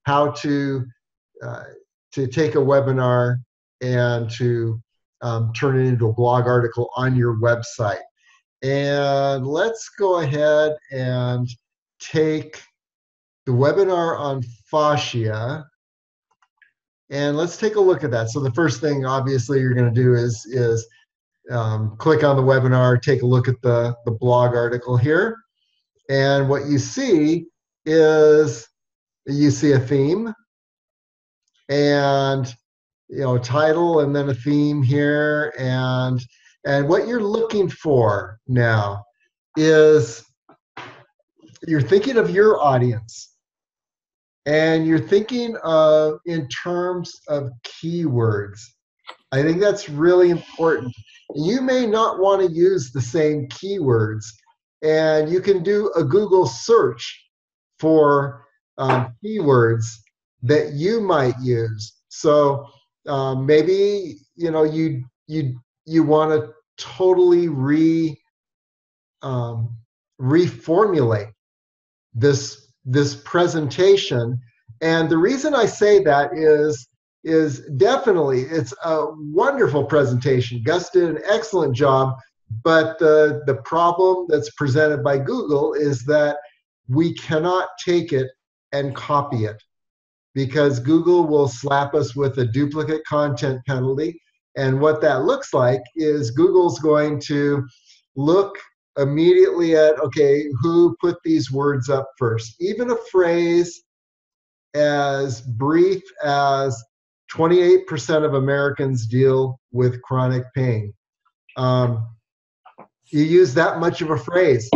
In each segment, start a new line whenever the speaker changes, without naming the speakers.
how to take a webinar and to turn it into a blog article on your website. And let's go ahead and take the webinar on fascia, and let's take a look at that. So the first thing, obviously, you're going to do is click on the webinar, take a look at the blog article here. And what you see is you see a theme and title, and then a theme here. And what you're looking for now is you're thinking of your audience, and you're thinking of in terms of keywords. I think that's really important. You may not want to use the same keywords, and you can do a Google search for keywords that you might use. So maybe you want to totally reformulate this presentation. And the reason I say that is definitely it's a wonderful presentation. Gus did an excellent job, but the problem that's presented by Google is that we cannot take it and copy it, because Google will slap us with a duplicate content penalty. And what that looks like is Google's going to look immediately at, okay, who put these words up first? Even a phrase as brief as 28% of Americans deal with chronic pain. You use that much of a phrase,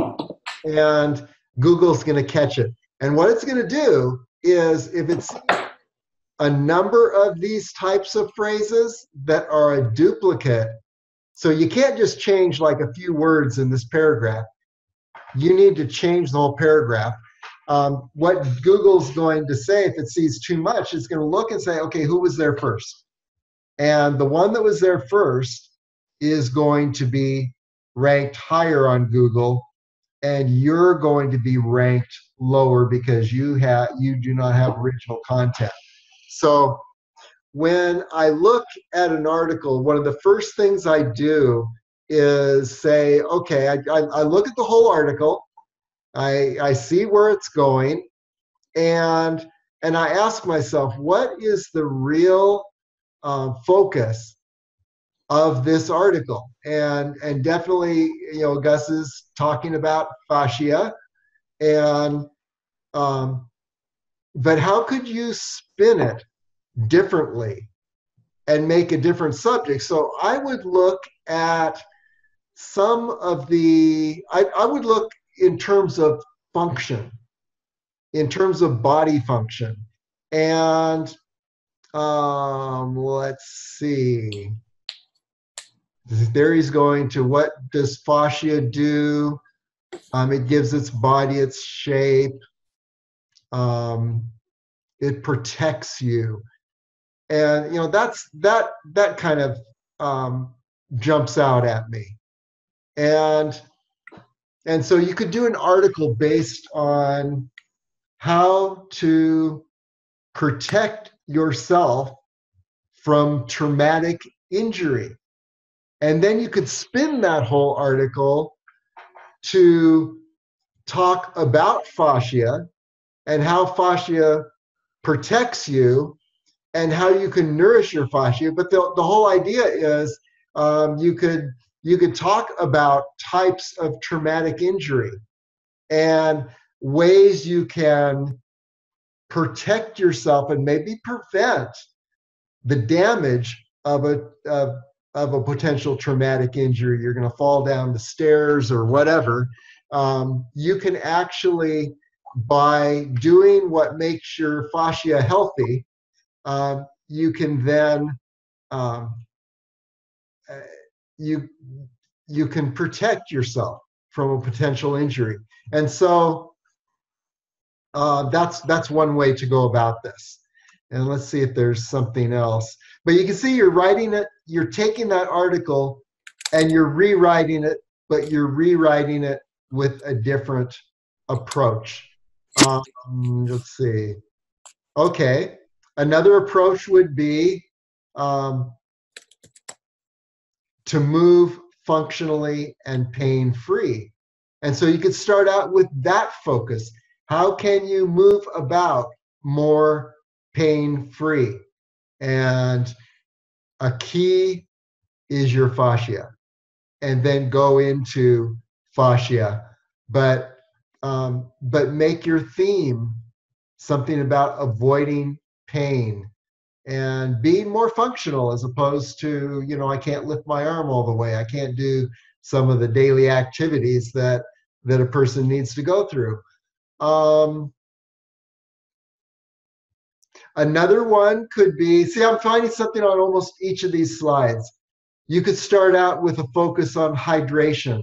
and Google's going to catch it. And what it's going to do is, if it's a number of these types of phrases that are a duplicate, so you can't just change like a few words in this paragraph. You need to change the whole paragraph. What Google's going to say, if it sees too much, it's going to look and say, okay, who was there first? And the one that was there first is going to be ranked higher on Google, and you're going to be ranked lower because you do not have original content. So when I look at an article, one of the first things I do is say, okay, I look at the whole article, I see where it's going, and I ask myself, what is the real focus of this article? And definitely, Gus is talking about fascia, and but how could you spin it differently and make a different subject? So I would look at some of I would look in terms of function, in terms of body function. And let's see. There he's going to, what does fascia do? It gives its body its shape. It protects you. And that kind of jumps out at me. And so you could do an article based on how to protect yourself from traumatic injury. And then you could spin that whole article to talk about fascia and how fascia protects you and how you can nourish your fascia. But the whole idea is you could talk about types of traumatic injury and ways you can protect yourself and maybe prevent the damage of a potential traumatic injury. You're going to fall down the stairs or whatever. You can actually, by doing what makes your fascia healthy, you can then you can protect yourself from a potential injury. And so that's one way to go about this. And let's see if there's something else. But you can see you're writing it, you're taking that article and you're rewriting it, but you're rewriting it with a different approach. Let's see. Okay. Another approach would be um, to move functionally and pain free. And so you could start out with that focus. How can you move about more pain free? And a key is your fascia, and then go into fascia. But make your theme something about avoiding pain and being more functional, as opposed to, I can't lift my arm all the way, I can't do some of the daily activities that a person needs to go through. um, Another one could be, see, I'm finding something on almost each of these slides. You could start out with a focus on hydration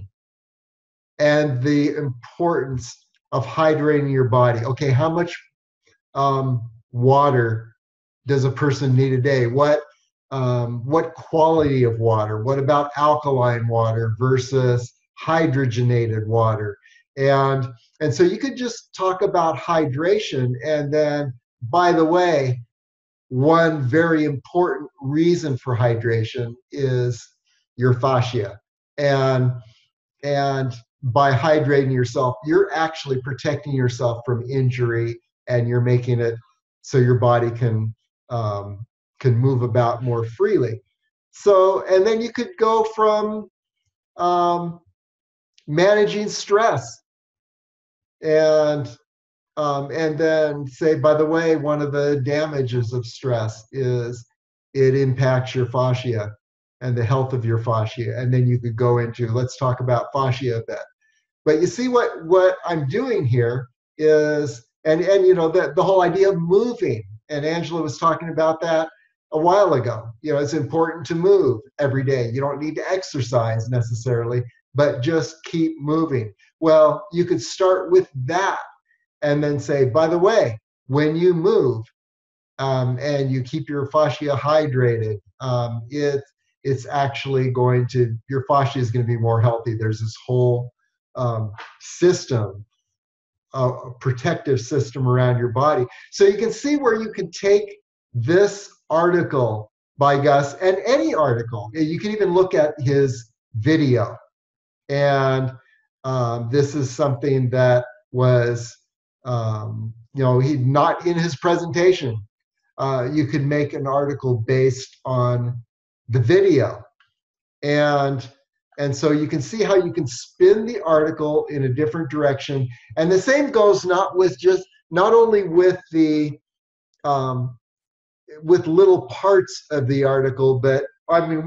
and the importance of hydrating your body. Okay, how much water does a person need a day? What quality of water? What about alkaline water versus hydrogenated water? And and so you could just talk about hydration, and then, by the way, one very important reason for hydration is your fascia. And and by hydrating yourself, you're actually protecting yourself from injury, and you're making it so your body can move about more freely. So, and then you could go from um, managing stress, and and then say, by the way, one of the damages of stress is it impacts your fascia and the health of your fascia. And then you could go into, let's talk about fascia a bit. But you see what I'm doing here is, and the whole idea of moving, and Angela was talking about that a while ago. It's important to move every day. You don't need to exercise necessarily, but just keep moving. Well, you could start with that, and then say, by the way, when you move, and you keep your fascia hydrated, it's actually going to, your fascia is going to be more healthy. There's this whole system, a protective system around your body. So you can see where you can take this article by Gus, and any article. You can even look at his video. And this is something that was, he not in his presentation. You could make an article based on the video. And and so you can see how you can spin the article in a different direction. And the same goes not only with the um, with little parts of the article, but I mean,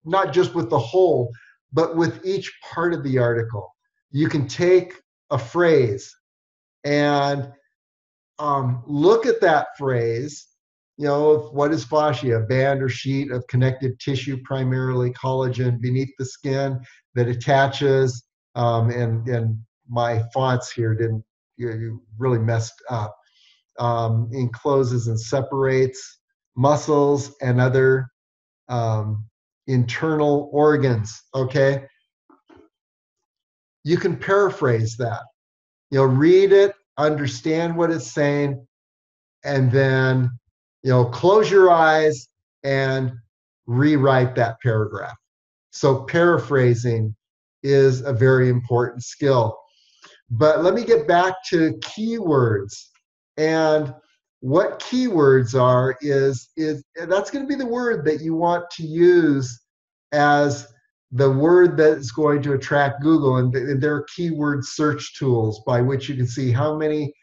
not just with the whole, but with each part of the article. You can take a phrase and look at that phrase. What is fascia? A band or sheet of connective tissue, primarily collagen, beneath the skin that attaches. And my fonts here didn't, you really messed up. Encloses and separates muscles and other internal organs. Okay, you can paraphrase that. Read it, understand what it's saying, and then close your eyes and rewrite that paragraph. So paraphrasing is a very important skill. But let me get back to keywords. And what keywords are is that's going to be the word that you want to use as the word that is going to attract Google. And there are keyword search tools by which you can see how many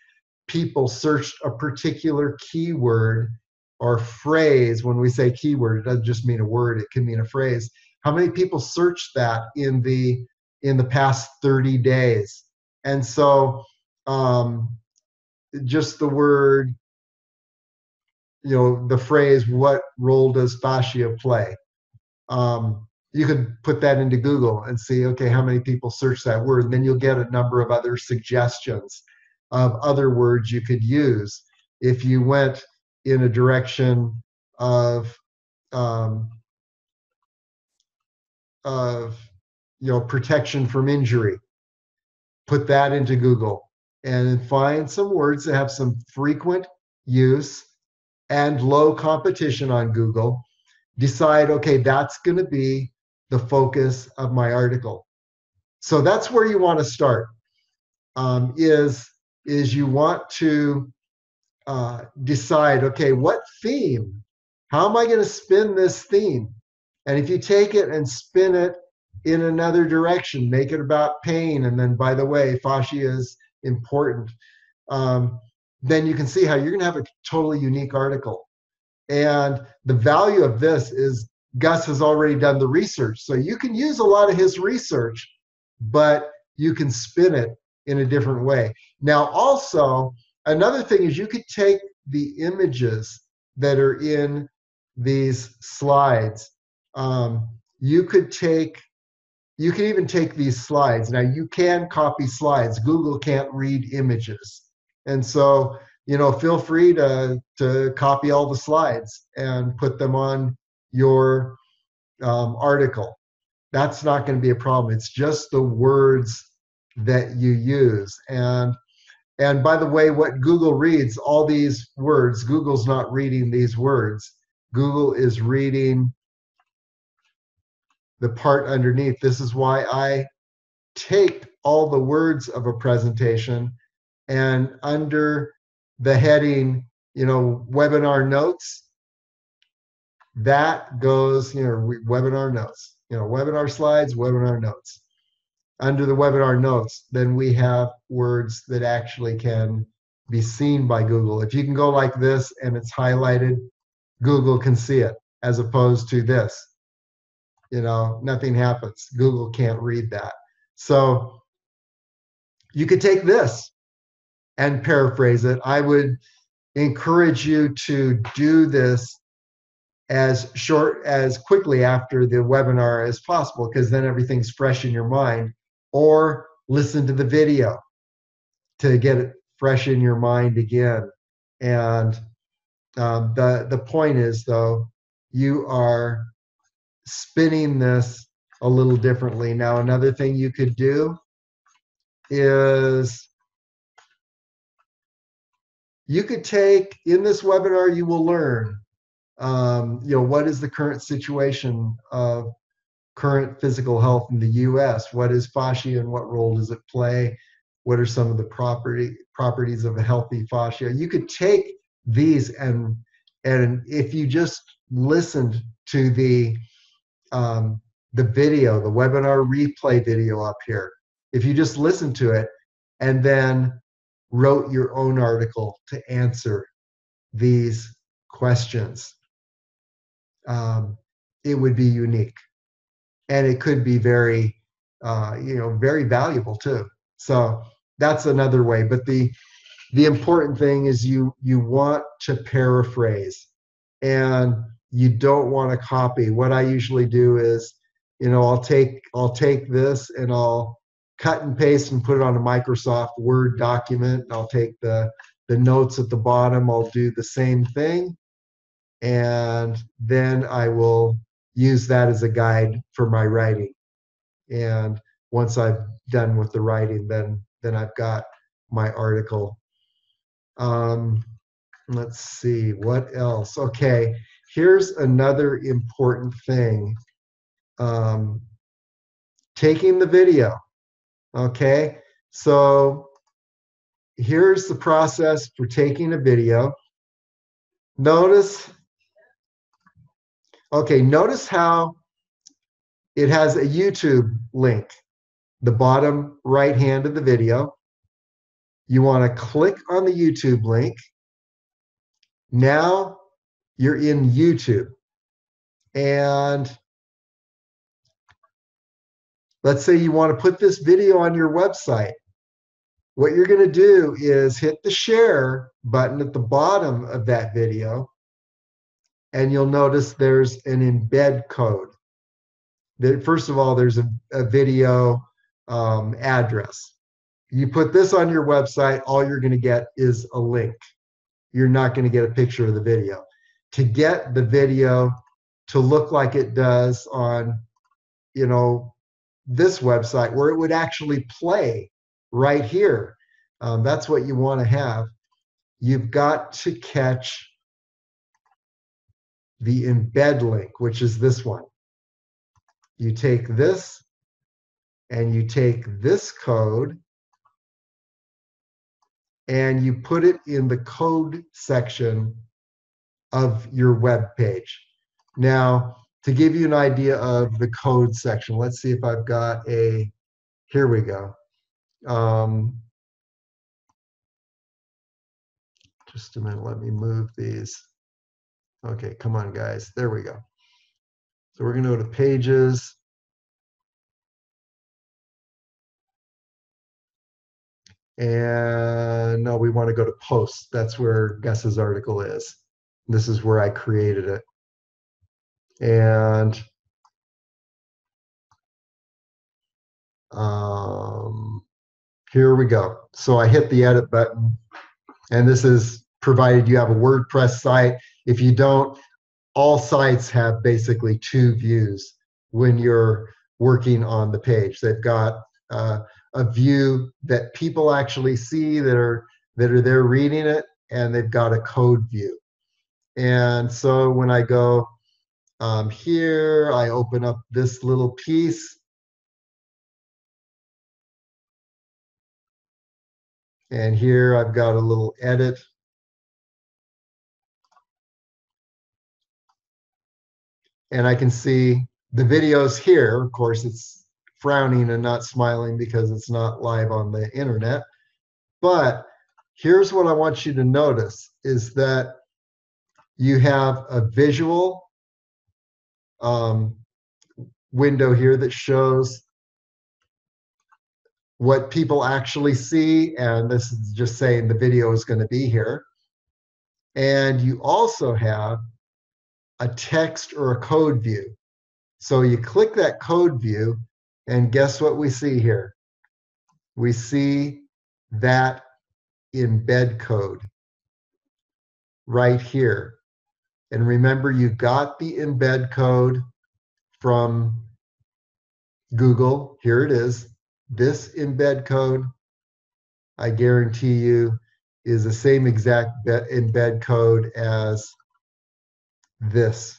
people searched a particular keyword or phrase. When we say keyword, it doesn't just mean a word, it can mean a phrase. How many people searched that in the past 30 days? And so just the word, the phrase, what role does fascia play? You could put that into Google and see, okay, how many people search that word? And then you'll get a number of other suggestions of other words you could use. If you went in a direction of um, of protection from injury, put that into Google and find some words that have some frequent use and low competition on Google, decide, okay, that's going to be the focus of my article. So that's where you want to start. Is you want to decide, okay, what theme? How am I going to spin this theme? And if you take it and spin it in another direction, make it about pain, and then, by the way, fascia is important, then you can see how you're going to have a totally unique article. And the value of this is Gus has already done the research. So you can use a lot of his research, but you can spin it in a different way. Now, also, another thing is you could take the images that are in these slides. You could even take these slides. Now, you can copy slides. Google can't read images. And so, feel free to copy all the slides and put them on your article. That's not going to be a problem. It's just the words that you use. And by the way, what Google reads, all these words, Google's not reading these words. Google is reading the part underneath. This is why I take all the words of a presentation, and under the heading, webinar notes, that goes, webinar notes, webinar slides, webinar notes. Under the webinar notes, then we have words that actually can be seen by Google. If you can go like this and it's highlighted, Google can see it, as opposed to this. Nothing happens. Google can't read that. So you could take this and paraphrase it. I would encourage you to do this as quickly after the webinar as possible, because then everything's fresh in your mind, or listen to the video to get it fresh in your mind again. And the point is, though, you are spinning this a little differently. Now, another thing you could do is you could take, in this webinar, you will learn, what is the current situation of current physical health in the US? What is fascia and what role does it play? What are some of the properties of a healthy fascia? You could take these and if you just listened to the video, the webinar replay video up here, if you just listened to it and then wrote your own article to answer these questions, it would be unique, and it could be very, very valuable too. So that's another way. But the important thing is you want to paraphrase, and you don't want to copy. What I usually do is, I'll take this and I'll cut and paste and put it on a Microsoft Word document. I'll take the notes at the bottom. I'll do the same thing, and then I will use that as a guide for my writing. And once I've done with the writing, then I've got my article. Let's see, what else? Okay, here's another important thing. Taking the video. Okay, so here's the process for taking a video. Notice how it has a YouTube link, the bottom right hand of the video. You want to click on the YouTube link. Now you're in YouTube. And let's say you want to put this video on your website. What you're going to do is hit the share button at the bottom of that video, and you'll notice there's an embed code. First of all, there's a video address. You put this on your website, all you're going to get is a link. You're not going to get a picture of the video. To get the video to look like it does on, this website, where it would actually play right here, that's what you want to have. you've got to catch the embed link, which is this one. You take this and you take this code and you put it in the code section of your web page. Now, to give you an idea of the code section, let's see if I've got a, here we go. Just a minute, let me move these. Okay, come on, guys. There we go. So we're going to go to pages. And no, we want to go to posts. That's where Gus's article is. This is where I created it. And here we go. So I hit the edit button. And this is provided you have a WordPress site. If you don't, all sites have basically two views when you're working on the page. They've got a view that people actually see that are there reading it, and they've got a code view. And so when I go here, I open up this little piece. And here I've got a little edit. And I can see the videos here. Of course, it's frowning and not smiling because it's not live on the internet. But here's what I want you to notice is that you have a visual window here that shows what people actually see. And this is just saying the video is going to be here. And you also have a text or a code view. So you click that code view, and guess what we see here? We see that embed code right here. And remember, you got the embed code from Google. Here it is. This embed code, I guarantee you, is the same exact embed code as this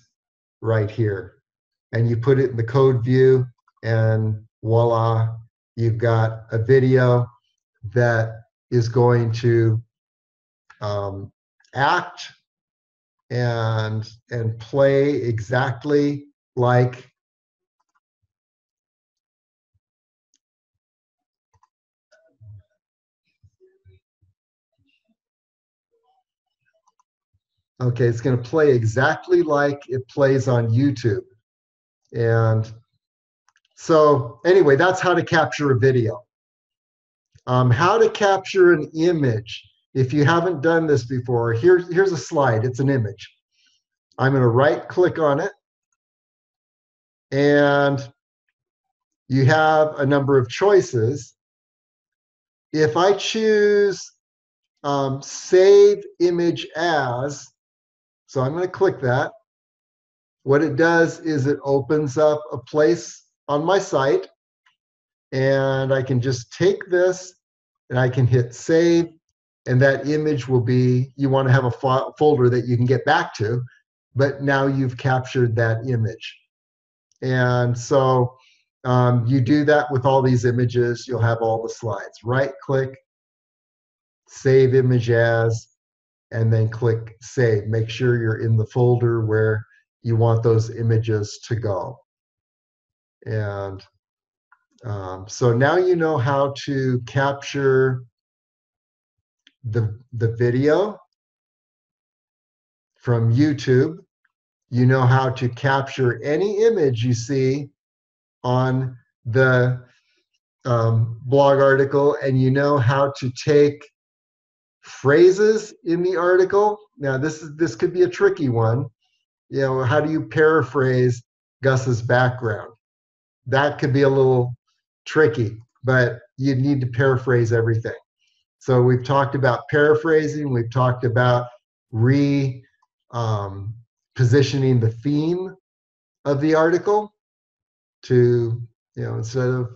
right here. And you put it in the code view, and voila, you've got a video that is going to act and play exactly like okay, it's going to play exactly like it plays on YouTube. And so anyway, that's how to capture a video. How to capture an image. If you haven't done this before, here's a slide. It's an image. I'm going to right click on it. And you have a number of choices. If I choose save image as, so I'm going to click that. What it does is it opens up a place on my site, and I can just take this and I can hit save, and that image will be, you want to have a folder that you can get back to, but now you've captured that image. And so you do that with all these images, you'll have all the slides. Right click, save image as, and then click save. Make sure you're in the folder where you want those images to go. And so now you know how to capture the video from YouTube. You know how to capture any image you see on the blog article, and you know how to take phrases in the article. Now this could be a tricky one. You know, how do you paraphrase Gus's background? That could be a little tricky, but you need to paraphrase everything. So we've talked about paraphrasing. We've talked about positioning the theme of the article to, you know, instead of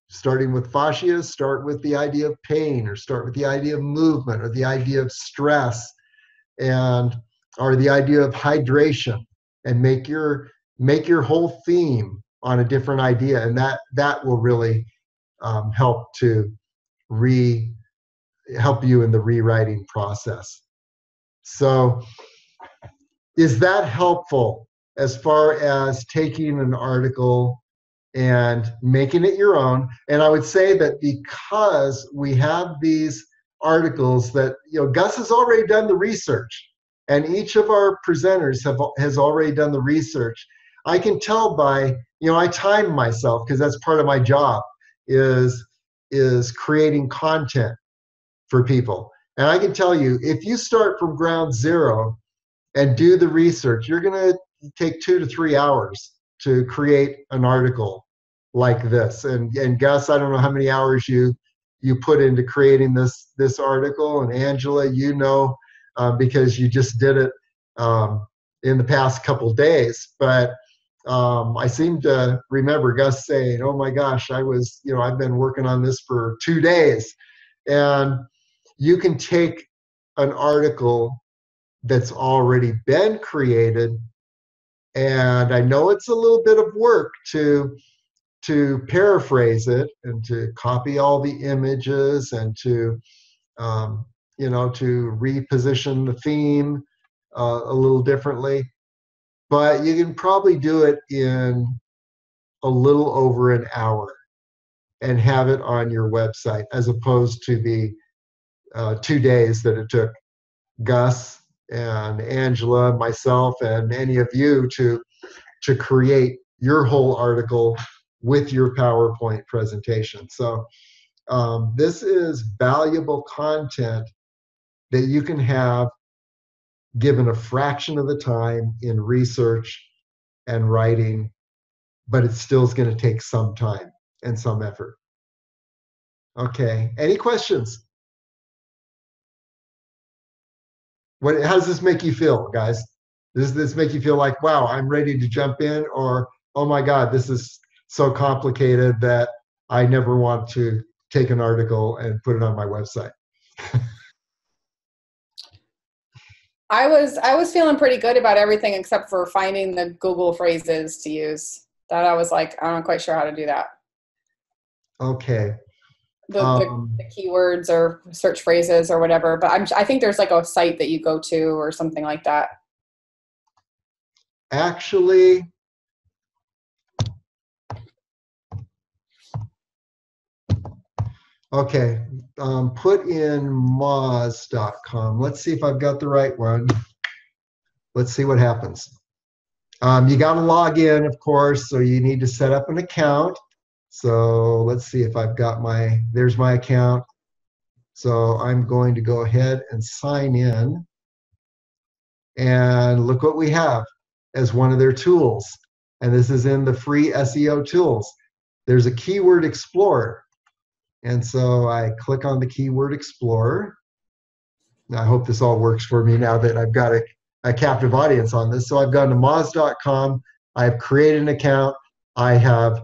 starting with fascia, start with the idea of pain, or start with the idea of movement, or the idea of stress, and or the idea of hydration, and make your whole theme on a different idea, and that will really help to re help you in the rewriting process. So is that helpful as far as taking an article and making it your own? And I would say that because we have these articles that, Gus has already done the research, and each of our presenters has already done the research. I can tell by, I time myself because that's part of my job is creating content for people. And I can tell you, if you start from ground zero and do the research, you're going to take 2 to 3 hours to create an article like this. And Gus, I don't know how many hours you put into creating this article, and Angela, because you just did it in the past couple days. But I seem to remember Gus saying, "Oh my gosh, I've been working on this for 2 days." And you can take an article that's already been created, and I know it's a little bit of work to paraphrase it and to copy all the images and to to reposition the theme a little differently, but you can probably do it in a little over an hour and have it on your website, as opposed to the 2 days that it took Gus and Angela, myself, and any of you to create your whole article with your PowerPoint presentation. So this is valuable content that you can have given a fraction of the time in research and writing, but it still is going to take some time and some effort. Okay, any questions? How does this make you feel, guys? Does this make you feel like, wow, I'm ready to jump in, or, oh my God, this is so complicated that I never want to take an article and put it on my website?
I was feeling pretty good about everything except for finding the Google phrases to use. That I was like, I'm not quite sure how to do that.
Okay.
The keywords or search phrases or whatever, but I think there's like a site that you go to or something like that.
Actually, okay, put in moz.com. Let's see if I've got the right one. Let's see what happens. You got to log in, of course, so you need to set up an account. So let's see if I've got there's my account. So I'm going to go ahead and sign in. And look what we have as one of their tools. And this is in the free SEO tools. There's a keyword explorer. And so I click on the keyword explorer. Now, I hope this all works for me now that I've got a captive audience on this. So I've gone to moz.com. I've created an account. I have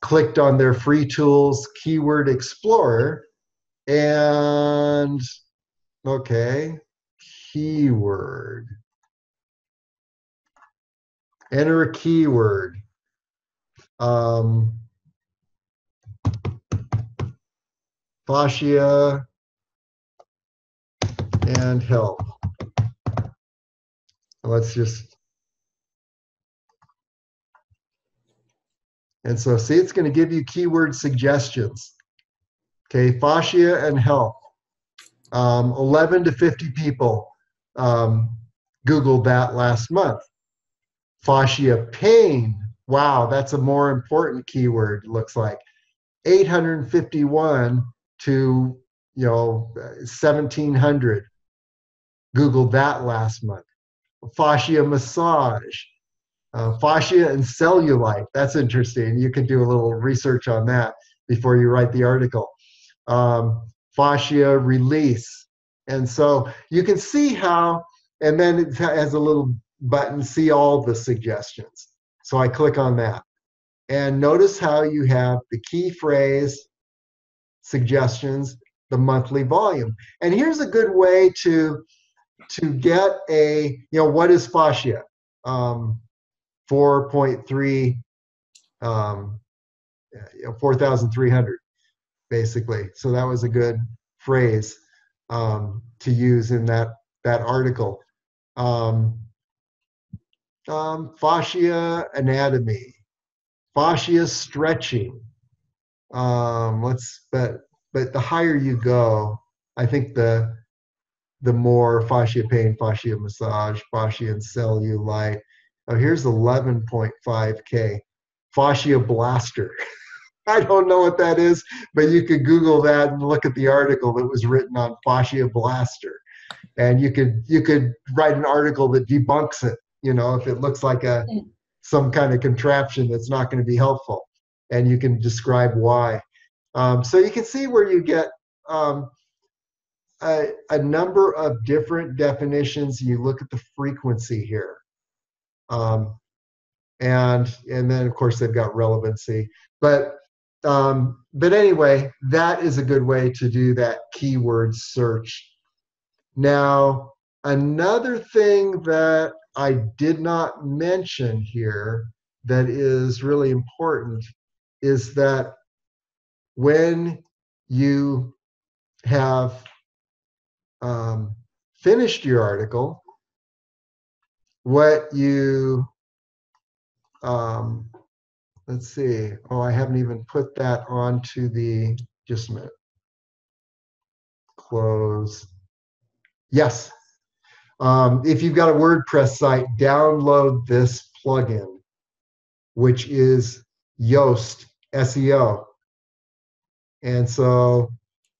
clicked on their free tools, keyword explorer, and okay, keyword. Enter a keyword. Fascia and health. Let's just, and so see, it's going to give you keyword suggestions. Okay, fascia and health. 11 to 50 people Googled that last month. Fascia pain. Wow, that's a more important keyword, looks like. 851 to 1,700 Googled that last month. Fascia massage. Fascia and cellulite. That's interesting. You could do a little research on that before you write the article. Fascia release. And so you can see how, and then it has a little button, see all the suggestions. So I click on that. And notice how you have the key phrase, suggestions, the monthly volume. And here's a good way to get a, what is fascia? 4.3, 4,300, basically. So that was a good phrase to use in that article. Fascia anatomy, fascia stretching. But the higher you go, I think the more fascia pain, fascia massage, fascia and cellulite. Oh, here's 11.5K. Fascia blaster. I don't know what that is, but you could Google that and look at the article that was written on fascia blaster. And you could write an article that debunks it, if it looks like some kind of contraption that's not going to be helpful. And you can describe why. So you can see where you get a number of different definitions. You look at the frequency here. And then, of course, they've got relevancy. But anyway, that is a good way to do that keyword search. Now, another thing that I did not mention here that is really important is that when you have finished your article, what you, let's see, I haven't even put that onto the, just a minute, close. Yes. If you've got a WordPress site, download this plugin, which is Yoast SEO. And so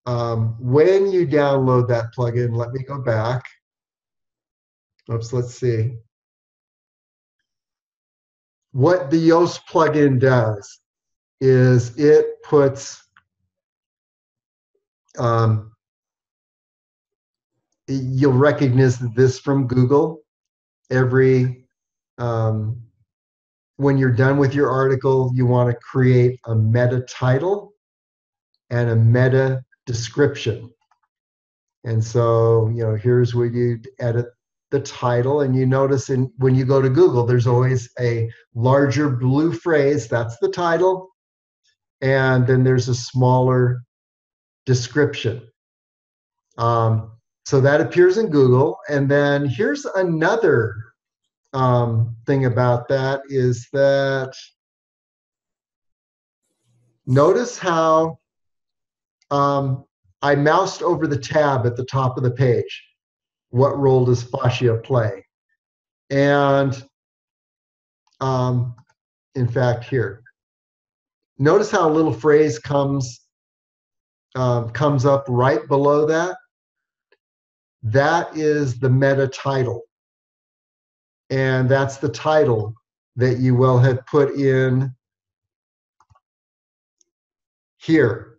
when you download that plugin, let me go back. Oops, let's see. What the Yoast plugin does is it puts you'll recognize this from Google. When you're done with your article, you want to create a meta title and a meta description. And so, here's where you edit the title, and you notice when you go to Google, there's always a larger blue phrase, that's the title, and then there's a smaller description. So that appears in Google. And then here's another thing about that is that notice how I moused over the tab at the top of the page. What role does fascia play? And in fact, here, notice how a little phrase comes up right below that. That is the meta title. And that's the title that you will have put in here.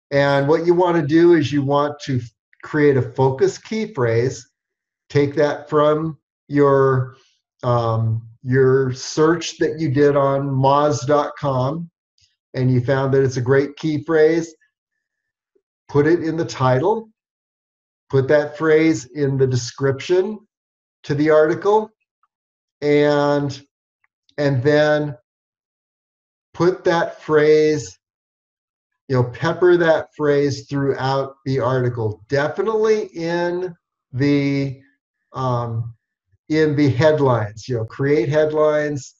And what you want to do is you want to create a focus key phrase, take that from your search that you did on moz.com, and you found that it's a great key phrase, put it in the title, put that phrase in the description to the article, and then put that phrase, pepper that phrase throughout the article. Definitely in the headlines, create headlines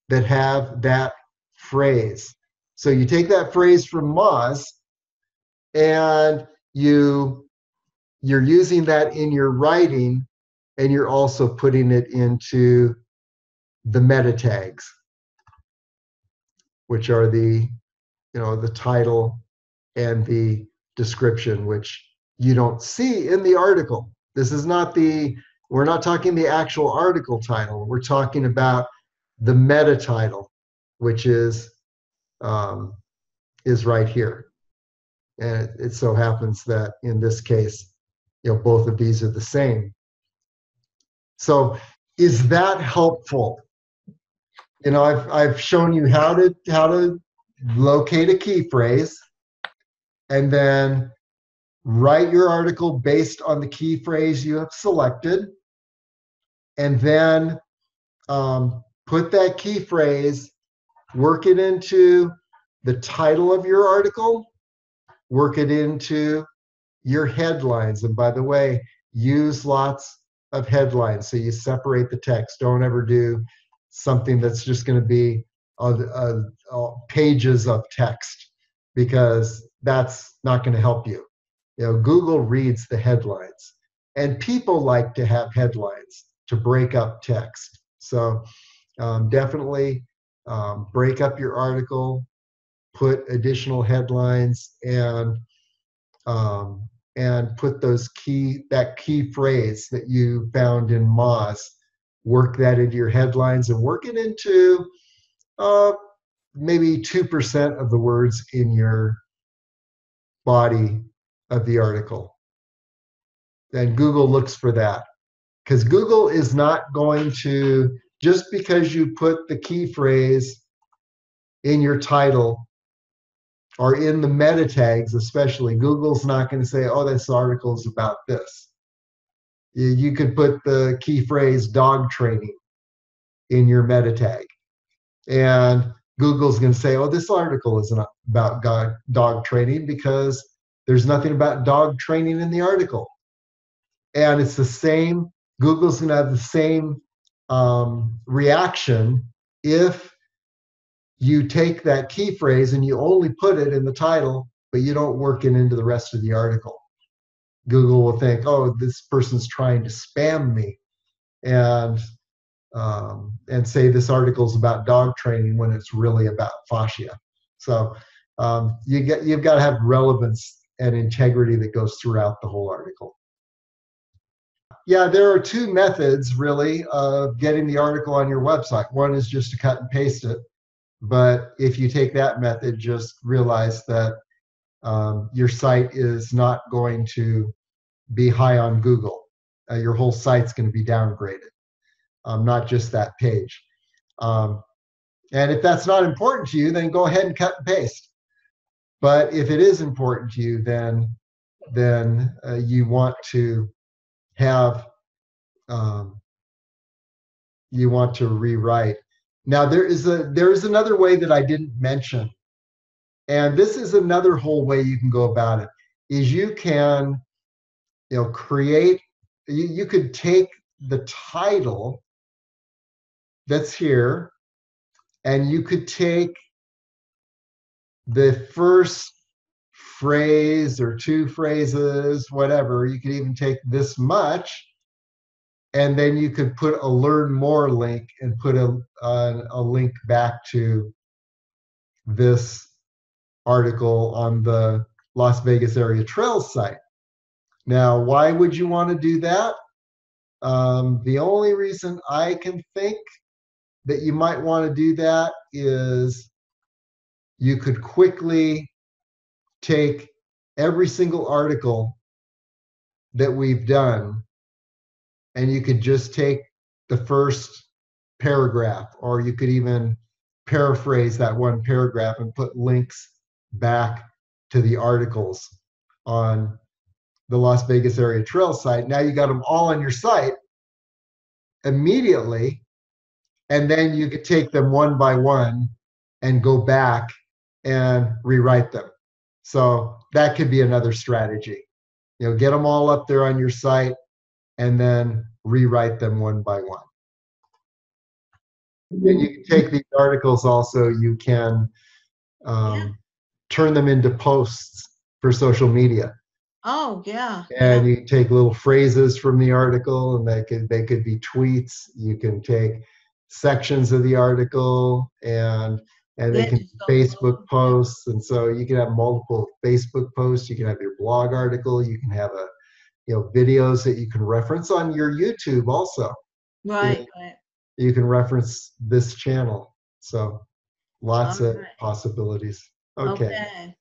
that have that phrase. So you take that phrase from Moz, and you're using that in your writing, and you're also putting it into the meta tags, which are the title and the description, which you don't see in the article. This is not we're not talking the actual article title. We're talking about the meta title, which is right here. And it so happens that in this case, both of these are the same. So is that helpful? You know, I've shown you how to locate a key phrase and then write your article based on the key phrase you have selected, and then put that key phrase, work it into the title of your article, work it into your headlines. And by the way, use lots of headlines so you separate the text. Don't ever do something that's just going to be pages of text, because that's not going to help you. You know, Google reads the headlines, and people like to have headlines to break up text. So definitely break up your article, put additional headlines, and put that key phrase that you found in Moz, work that into your headlines and work it into uh, maybe 2% of the words in your body of the article. And Google looks for that, because Google is not going to, just because you put the key phrase in your title or in the meta tags, especially, Google's not going to say, oh, this article is about this. You could put the key phrase dog training in your meta tag, and Google's going to say, oh, this article isn't about dog training because there's nothing about dog training in the article. And it's the same, Google's going to have the same reaction if you take that key phrase and you only put it in the title, but you don't work it into the rest of the article. Google will think, oh, this person's trying to spam me, and say this article is about dog training when it's really about fascia. So you've got to have relevance and integrity that goes throughout the whole article. Yeah, there are two methods really of getting the article on your website. One is just to cut and paste it. But if you take that method, just realize that your site is not going to be high on Google. Your whole site's going to be downgraded, not just that page. And if that's not important to you, then go ahead and cut and paste. But if it is important to you, then you want to have you want to rewrite. Now there is another way that I didn't mention, and this is another whole way you can go about it. Is you can create. You could take the title that's here, and you could take the first phrase or two phrases, whatever. You could even take this much, and then you could put a learn more link and put a link back to this article on the Las Vegas Area Trails site. Now, why would you want to do that? The only reason I can think that you might want to do that is you could quickly take every single article that we've done, and you could just take the first paragraph, or you could even paraphrase that one paragraph and put links back to the articles on the Las Vegas Area Trail site. Now you got them all on your site immediately, and then you could take them one by one and go back and rewrite them. So that could be another strategy. Get them all up there on your site and then rewrite them one by one. And you can take these articles also, you can turn them into posts for social media.
Oh, yeah.
And you can take little phrases from the article, and they could be tweets. You can take sections of the article, and they can be Facebook posts. And so you can have multiple Facebook posts. You can have your blog article. You can have videos that you can reference on your YouTube also.
Right.
You can reference this channel. So lots of possibilities. Okay.